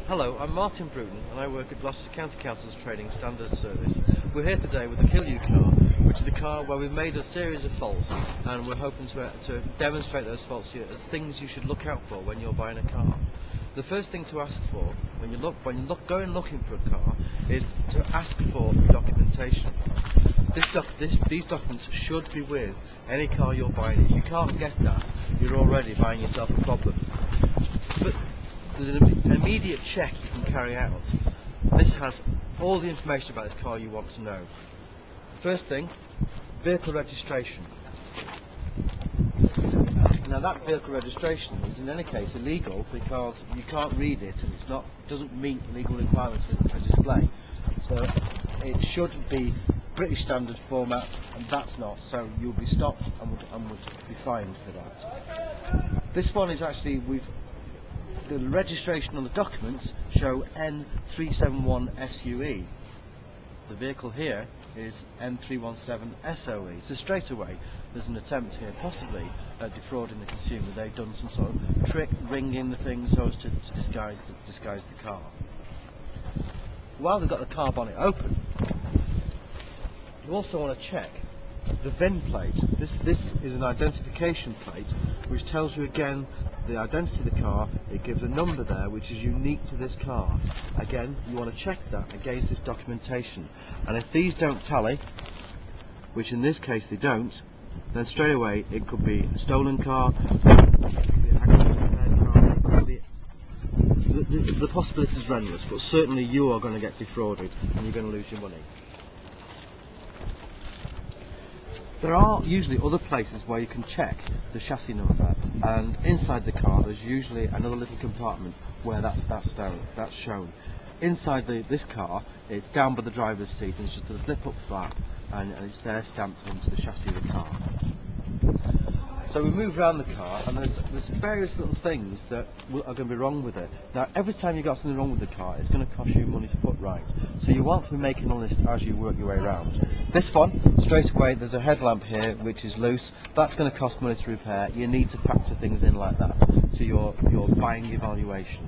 Hello, I'm Martin Bruton and I work at Gloucester County Council's Training Standards Service. We're here today with the Kill You car, which is a car where we've made a series of faults and we're hoping to demonstrate those faults to you as things you should look out for when you're buying a car. The first thing to ask for when you going looking for a car is to ask for documentation. These documents should be with any car you're buying. If you can't get that, you're already buying yourself a problem. But there's an immediate check you can carry out. This has all the information about this car you want to know. First thing, vehicle registration. Now that vehicle registration is in any case illegal because you can't read it and doesn't meet legal requirements for display. So it should be British standard format, and that's not, so you'll be stopped and would be fined for that. This one is actually, the registration on the documents show N371SUE. The vehicle here is N317SOE. So straight away there's an attempt here possibly at defrauding the consumer. They've done some sort of trick, ringing the thing so as to disguise the car. While they've got the car bonnet open, you also want to check the VIN plate. This is an identification plate which tells you again the identity of the car. It gives a number there which is unique to this car. Again, you want to check that against this documentation, and if these don't tally, which in this case they don't, then straight away it could be a stolen car, it could be an accident repaired car, it could be the possibility is endless, but certainly you are going to get defrauded and you're going to lose your money. There are usually other places where you can check the chassis number, and inside the car there's usually another little compartment where that's shown. Inside this car, it's down by the driver's seat and it's just a flip-up flap, and it's there stamped into the chassis of the car. So we move around the car and there's various little things that are going to be wrong with it. Now every time you've got something wrong with the car, it's going to cost you money to put right. So you want to be making a list as you work your way around. This one, straight away, there's a headlamp here which is loose. That's going to cost money to repair. You need to factor things in like that to your buying evaluation.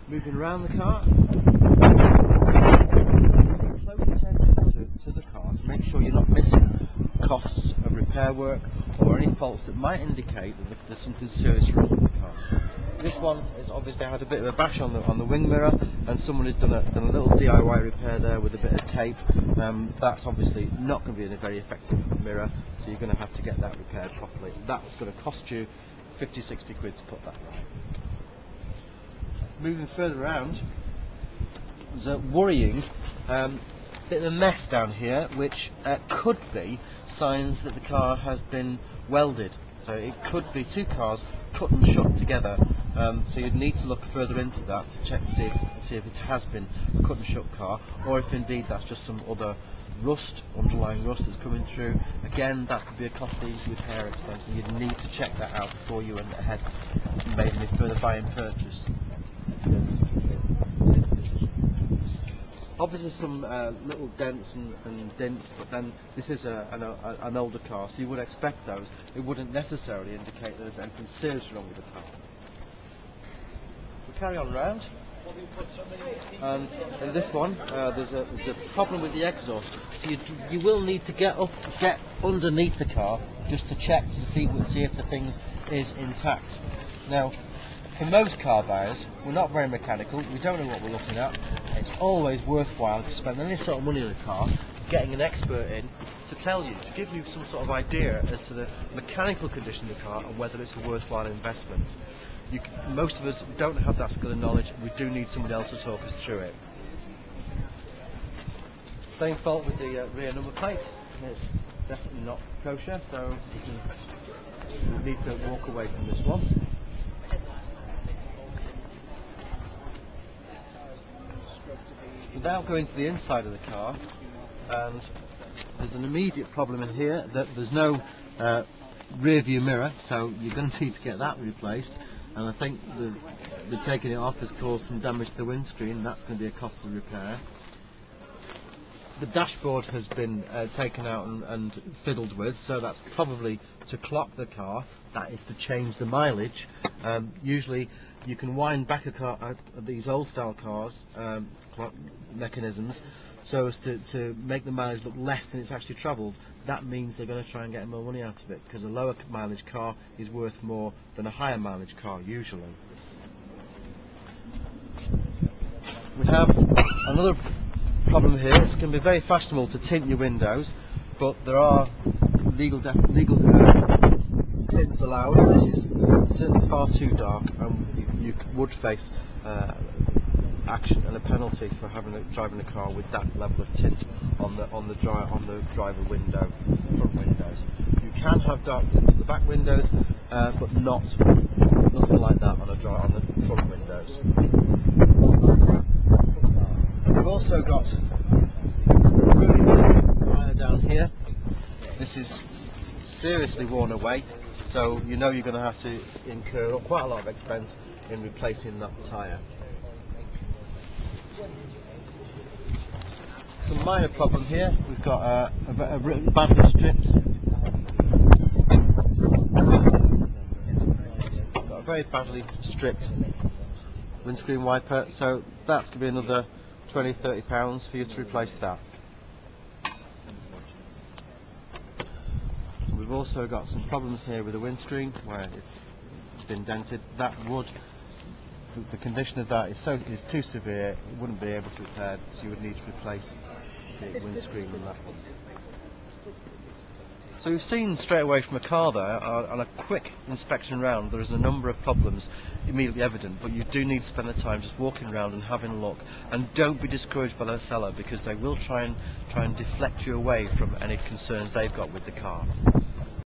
Moving around the car. Close attention to the car to make sure you're not missing costs of repair work or any faults that might indicate that there's something serious wrong with the car. This one is obviously had a bit of a bash on the wing mirror, and someone has done a little DIY repair there with a bit of tape. That's obviously not going to be a very effective mirror, so you're going to have to get that repaired properly. That's going to cost you 50-60 quid to put that right. Moving further around, there's a worrying bit of a mess down here, which could be signs that the car has been welded. So it could be two cars cut and shut together. So you'd need to look further into that to check to see if it has been a cut and shut car, or if indeed that's just some other underlying rust that's coming through. Again, that could be a costly repair expense, and you'd need to check that out before you went ahead and made any further buying purchase. Obviously some little dents and dints, but then this is an older car, so you would expect those. It wouldn't necessarily indicate that there's anything serious wrong with the car. We carry on round, and in this one there's a problem with the exhaust. So you will need to get underneath the car just to check to see if the thing is intact. Now, for most car buyers, we're not very mechanical, we don't know what we're looking at. It's always worthwhile to spend any sort of money on a car, getting an expert in to tell you, to give you some sort of idea as to the mechanical condition of the car and whether it's a worthwhile investment. Most of us don't have that skill and knowledge. We do need somebody else to talk us through it. Same fault with the rear number plate. It's definitely not kosher, so we need to walk away from this one. We're now going to the inside of the car, and there's an immediate problem in here that there's no rear view mirror, so you're going to need to get that replaced, and I think the taking it off has caused some damage to the windscreen, and that's going to be a costly repair. The dashboard has been taken out and fiddled with, so that's probably to clock the car. That is to change the mileage. Usually you can wind back a car, these old style cars, clock mechanisms, so as to make the mileage look less than it's actually travelled. That means they're going to try and get more money out of it, because a lower mileage car is worth more than a higher mileage car usually. We have another problem here. It's going to be very fashionable to tint your windows, but there are legal tints allowed. This is certainly far too dark, and you would face action and a penalty for driving a car with that level of tint on the driver window, front windows. You can have dark tints on the back windows, but nothing like that on the front windows. We've also got a really big tyre down here. This is seriously worn away, so you know you're going to have to incur quite a lot of expense in replacing that tyre. Some minor problem here. We've got a badly stripped, very badly stripped windscreen wiper, so that's going to be another £20–30 for you to replace that. We've also got some problems here with the windscreen where it's been dented. That would, the condition of that is too severe, it wouldn't be able to repair, so you would need to replace the windscreen on that one. So we've seen straight away from a car there, on a quick inspection round, there is a number of problems immediately evident, but you do need to spend the time just walking around and having a look, and don't be discouraged by the seller, because they will try and deflect you away from any concerns they've got with the car.